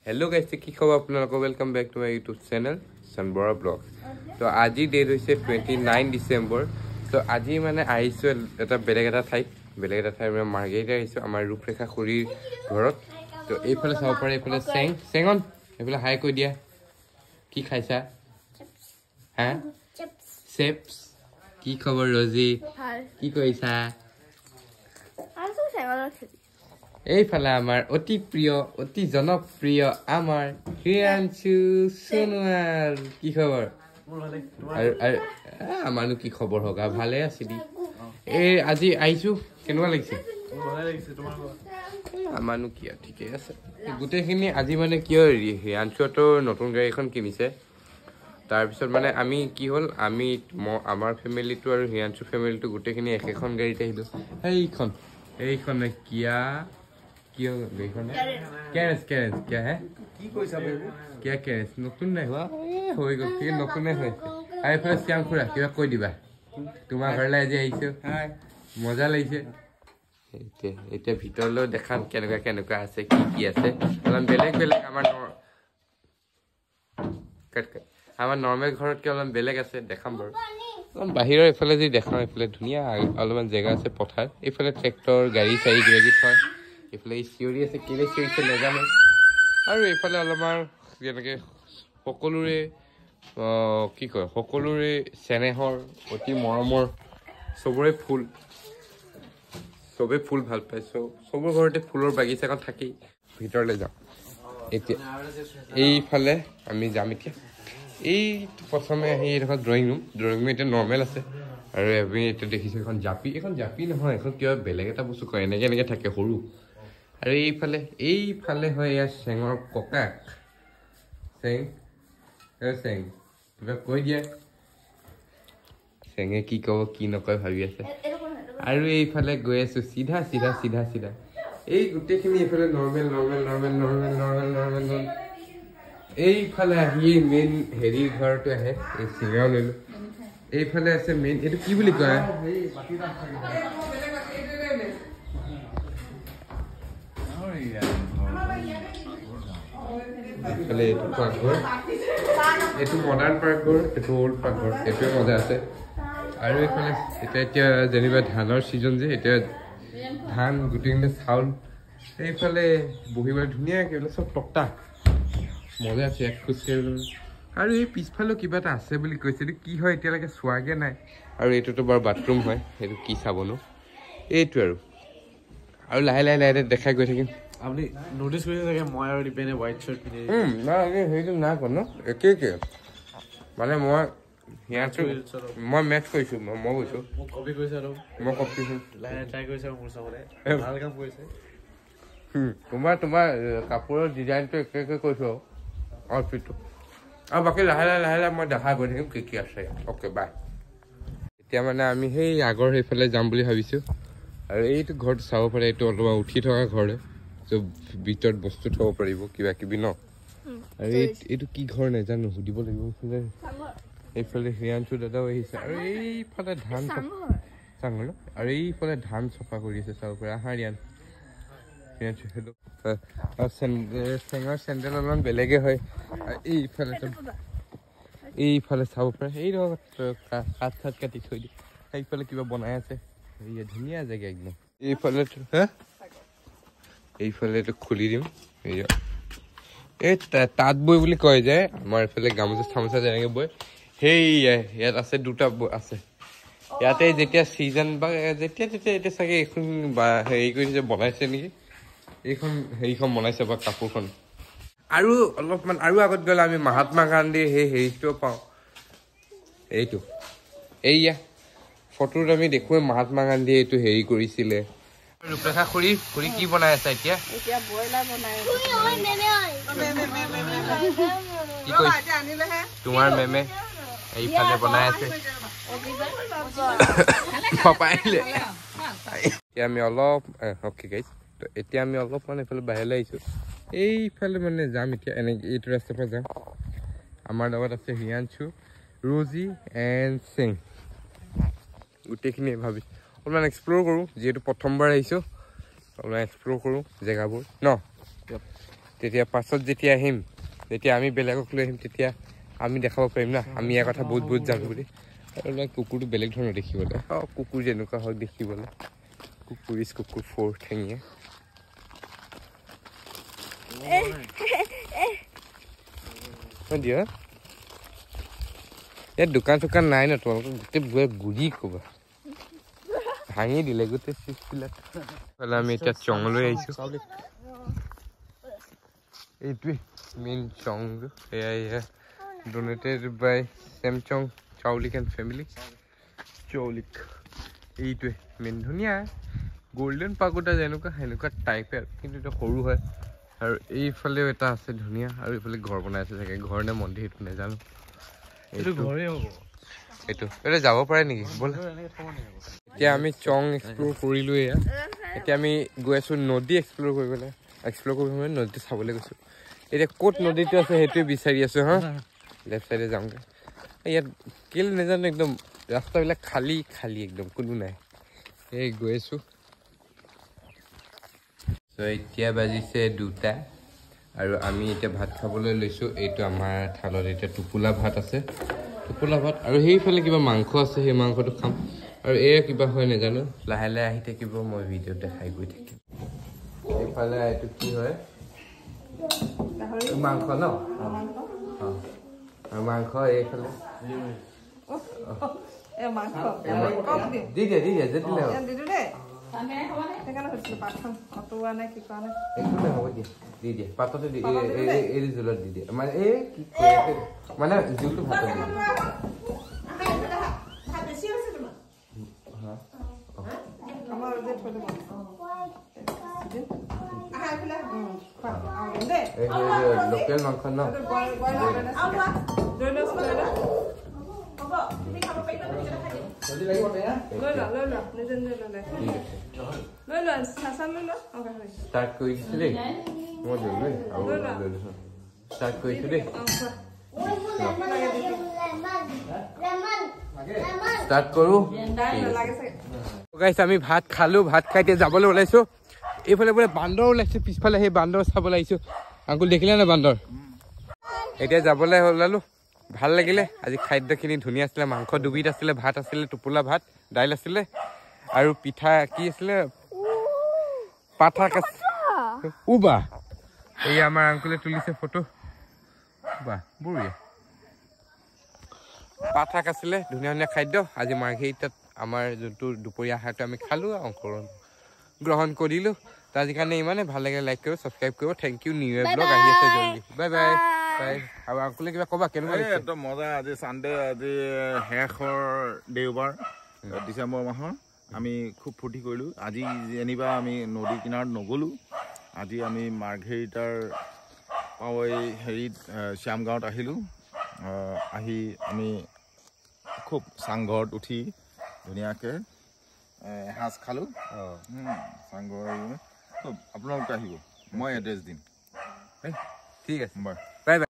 Hello guys, কি খবৰ আপোনালোকৰ welcome back to my YouTube channel Sonbora vlogs তো আজি ডেট হৈছে 29 ডিসেম্বৰ তো আজি মানে আহিছো এটা বেলেগ এটা ঠাই মানে মাৰ্গেৰিটা আহিছো আমাৰ ৰূপৰেখা খুৰীৰ ঘৰত তো এইফালে চাব পাৰে এইফালে চেঙন এইফালে হাই কৈ দিয়া কি খাইছা হা চিপছ কি খবৰ ৰজি কি কৈছা আছো চেঙনত এইফালে আমাৰ অতি প্ৰিয় অতি জনপ্ৰিয় আমাৰ হিয়ানচু সোনোৱাল কি খবৰ আমাৰনো কি খবৰ হগা ভালে আছিলি এই আজি আহিছো কেনেকুৱা লাগিছে আমাৰনো কি ঠিকে আছে গোটেইখিনি আজি মানে কিয় হিয়ানচুতো নতুন গাড়ী এখন কিনিছে তাৰপিছত মানে আমি কি হ'ল আমি আমাৰ ফেমিলিটো আৰু হিয়ানচু ফেমিলিটো গোটেইখিনি একেখন গাড়ীতে আহিলো এইখন কিয়া क्यों देखो ना कैरेस क्या है की कोई सब क्या कैरेस नतुन नहीं हुआ होई गो के नतुन नहीं है आइ फिर श्याम खुरा किबा কৈ দিবা তোমার ঘৰলে আজি আইছো হাই মজা লাগিছে এটা ভিতৰলৈ দেখাম কেনেকুৱা আছে কি আছে অলপ বেলেগ আমাৰ নৰমাল ঘৰত কি অলপ বেলেগ আছে দেখাম বাৰু বাহিৰৰ এফালে যদি দেখাম এফালে ধুনীয়া অলপমান জেগা আছে পথাৰ এফালে ট্ৰেক্টৰ গাড়ী চাৰি গেজি থয় এফালে চিঞৰি আছে কেলে চিঞৰিছে নাজানো আৰু এইফালে অলপমান যেনেকৈ সকলোৰে কি কয় সকলোৰে চেনেহৰ অতি মৰমৰ চবৰে চবে ফুল ভাল পায় চবৰ ঘৰতে ফুলৰ বাগিচাখন থাকেই ভিতৰলৈ যাম এতিয়া এইফালে আমি যাম এতিয়া এই প্ৰথমে আহি এইডোখৰ ড্ৰয়িং ৰুম এতিয়া নৰ্মেল আছে আৰু আমি এতিয়া দেখিছোঁ এখন জাপি নহয় এখন কিবা বেলেগ এটা বস্তু কয় এনেকৈ থাকে সৰু আৰু এইফালে হয় ইয়াৰ চেঙৰ ককাক চেং কিবা কৈ দিয়ে চেঙে কি ক'ব কি নকয় ভাবি আছে আৰু এইফালে গৈ আছো চিধা এই গোটেইখিনি এইফালে নৰ্মেল এইফালে আহি মেইন হেৰি ঘৰটো আহে এই চিঙাও লৈলো এইফালে আছে মেইন এইটো কি বুলি কয় এইটো পাকঘৰ এইটো মডাৰ্ণ পাকঘৰ এইটো অল্ড পাকঘৰ এইটোৱে মজা আছে আৰু এইফালে এতিয়া যেনিবা ধানৰ ছিজন যে এতিয়া ধান গোটেইখিনি চাউল এইফালে বহিবলৈ ধুনীয়াকৈ চব টকটা মজা আছে এক খোজকাঢ়িবলৈ আৰু এই পিছফালেও কিবা এটা আছে বুলি কৈছে এইটো কি হয় এতিয়ালৈকে চোৱাগৈ নাই আৰু এইটোতো বাৰু বাথৰুম হয় সেইটো কি চাবনো এইটো আৰু লাহে দেখাই গৈ থাকিম আপনি নোটিস কৰিছে থাকে মই আৰু ডিপেনে হোৱাইট শাৰ্ট পিন্ধি না সেইটো না কোন একে মানে মই মেচ কৰিছো মই কৈছো মোক কপি কৰিছে আৰু মই কপি লাহে ট্ৰাই কৰিছে মোৰ চাবলে ভাল কাম কৰিছে তোমাৰ কাপোৰৰ ডিজাইনটো একে কৈছো আউটফিটটো আৰু বাকী লাহে মই দেখা গৈ থাকিম কি আছে অ'কে বাই এতিয়া মানে আমি সেই আগৰ সেইফালে যাম বুলি ভাবিছো আৰু এইটো ঘৰটো চাব পাৰে এইটো অলপমান উঠি থকা ঘৰ ভিতৰত বস্তু থব পাৰিব কিবা কিবি ন আৰু এইটো কি ঘৰ নাজানো সুধিব লাগিব এইফালে হিয়ানচু দাদাও আহিছে আৰু এইফালে ধান চাঙৰ আৰু এইফালে ধান চফা কৰি আছে চাব পাৰে আহা ৰিয়ান চেঙৰ চেণ্ডেল অলপমান বেলেগে হয় এইফালে চাব পাৰে এই কাঠ কাটি থৈ দিয়ে সেইফালে কিবা বনাই আছে ধুনীয়া জেগা একদম এইফালেতো খুলি দিম এই তাঁত বৈ বুলি কয় যে আমাৰ এইফালে গামোচা যেনেকে বয় সেই ইয়াত আছে দুটা আছে ইয়াতে যেতিয়া ছিজন বা যেতিয়া এতিয়া চাগে এইখন হেৰি কৰি বনাইছে নেকি হেৰিখন বনাইছে বা কাপোৰখন আৰু অলপমান আৰু আগত গ'লে আমি মহাত্মা গান্ধীৰ সেই হেৰিটো পাওঁ এইয়া ফটোত আমি দেখোৱে মহাত্মা গান্ধীয়ে এইটো হেৰি কৰিছিলে ৰূপৰেখা খুৰী কি বনাই আছে এতিয়া ব্ৰইলাৰ বনাই তোমাৰ মেমে এইফালে বনাই আছে এতিয়া আমি অলপ এতিয়া আমি অলপমান এইফালে বাহিৰলৈ আহিছো এইফালে মানে যাম এতিয়া এনেকৈ এইটো ৰাস্তাৰ পৰা যাম আমাৰ লগত আছে হিয়ানচু ৰজি এণ্ড সিং গোটেইখিনি ভাবিছোঁ অলপমান এক্সপ্ল'ৰ কৰোঁ যিহেতু প্ৰথমবাৰ আহিছোঁ অলপমান এক্সপ্ল'ৰ কৰোঁ জেগাবোৰ ন তেতিয়া পাছত যেতিয়া আহিম যেতিয়া আমি বেলেগক লৈ আহিম তেতিয়া আমি দেখাব পাৰিম না আমি ইয়াৰ কথা বহুত বহুত জানো বুলি আৰু কুকুৰটো বেলেগ ধৰণৰ দেখিবলৈ কুকুৰ যেনেকুৱা হওক দেখিবলৈ কুকুৰ 4 ঠেঙীয়া দিয়া ইয়াত দোকান চোকান নাই ন তোমালোকৰ গোটেই বুঢ়া গুৰি ক'বা ভাঙি দিলে গোটেই চিপবিলাক আমি এতিয়া চঙলৈ আহিছোঁ এইটোৱে মেইন চং এয়া ডনেটেড বাই চেমচং চাউলিক এণ্ড ফেমিলি চৌলিক এইটোৱে মেইন ধুনীয়া গল্ডেন পাগোডা যেনেকুৱা সেনেকুৱা টাইপে কিন্তু এইটো সৰু হয় আৰু এইফালেও এটা আছে ধুনীয়া আৰু এইফালে ঘৰ বনাই আছে চাগে ঘৰ নে মন্দিৰ সেইটো নাজানো এইটো ঘৰে হ'ব এইটো এতিয়া যাব পাৰে নেকি ব'ল এতিয়া আমি চং এক্সপ্ল'ৰ কৰিলোঁ এয়া এতিয়া আমি গৈ আছোঁ নদী এক্সপ্ল'ৰ কৰিবলৈ নদীটো চাবলৈ গৈছোঁ এতিয়া ক'ত নদীটো আছে সেইটোৱে বিচাৰি আছোঁ হা লেফ্ট চাইডে যাওঁগৈ ইয়াত কেলে নাজানো একদম ৰাস্তাবিলাক খালী একদম কোনো নাই এই গৈ আছোঁ চ' এতিয়া বাজিছে 2টা আৰু আমি এতিয়া ভাত খাবলৈ লৈছোঁ এইটো আমাৰ থালত এতিয়া টোপোলা ভাত আছে টোপোলা ভাত আৰু সেইফালে কিবা মাংস আছে সেই মাংসটো খাম আৰু এয়া কিবা হয় নাজানো লাহে লাহে আহি থাকিব মই ভিডিঅ'ত দেখাই গৈ থাকিম এইফালে এইটো কি হয় মাংস ন আৰু মাংস এইফালে দি দিয়ে যে দিলে হ'ব দিয়া দি দিয়ে পাততে এই জোলত দি দিয়ে মানে এই কি মানে জোলটো ভাতত দি দিয়ে লোকেল মাংস ন ষ্টাৰ্ট কৰিছোঁ দেই মই ষ্টাৰ্ট কৰিছোঁ দেই ষ্টাৰ্ট কৰোঁ গাইছ আমি ভাত খালোঁ ভাত খাই এতিয়া যাবলৈ ওলাইছোঁ এইফালে বোলে বান্দৰ ওলাইছে পিছফালে সেই বান্দৰ চাবলৈ আহিছোঁ আংকুল দেখিলে নে বান্দৰ এতিয়া যাবলৈ ওলালোঁ ভাল লাগিলে আজি খাদ্যখিনি ধুনীয়া আছিলে মাংস 2বিধ আছিলে ভাত আছিলে টোপোলা ভাত দাইল আছিলে আৰু পিঠা কি আছিলে পাঠা উবা এই আমাৰ আংকুলে তুলিছে ফটো বা বঢ়িয়া পাঠাক আছিলে ধুনীয়া ধুনীয়া খাদ্য আজি মাৰ্ঘেৰিটাত আমাৰ যোনটো দুপৰীয়া আহাৰটো আমি খালোঁ অংশগ্ৰহণ গ্ৰহণ কৰিলোঁ তো আজি কাৰণে ইমানে ভাল লাগিলে লাইক কৰিব ছাবস্ক্ৰাইব কৰিব thank you new year blog আহি আছে জলদি বাই বাই বাই আৰু আংকুলে কিবা ক'বা কেনেকুৱা একদম মজা আজি চানডে আজি শেষৰ দেওবাৰ ডিচেম্বৰ মাহৰ আমি খুব ফূৰ্তি কৰিলোঁ আজি যেনিবা আমি নদী কিনাৰত নগ'লোঁ আজি আমি মাৰ্ঘেৰিটাৰ পাৱৈ হেৰিত শ্যামগাঁৱত আহিলোঁ আহি আমি খুব চাংঘৰত উঠি ধুনীয়াকৈ এসাঁজ খালোঁ চাংঘৰ খুব আপোনালোকে আহিব মই এড্ৰেছ দিম ঠিক আছে বাই বাই বাই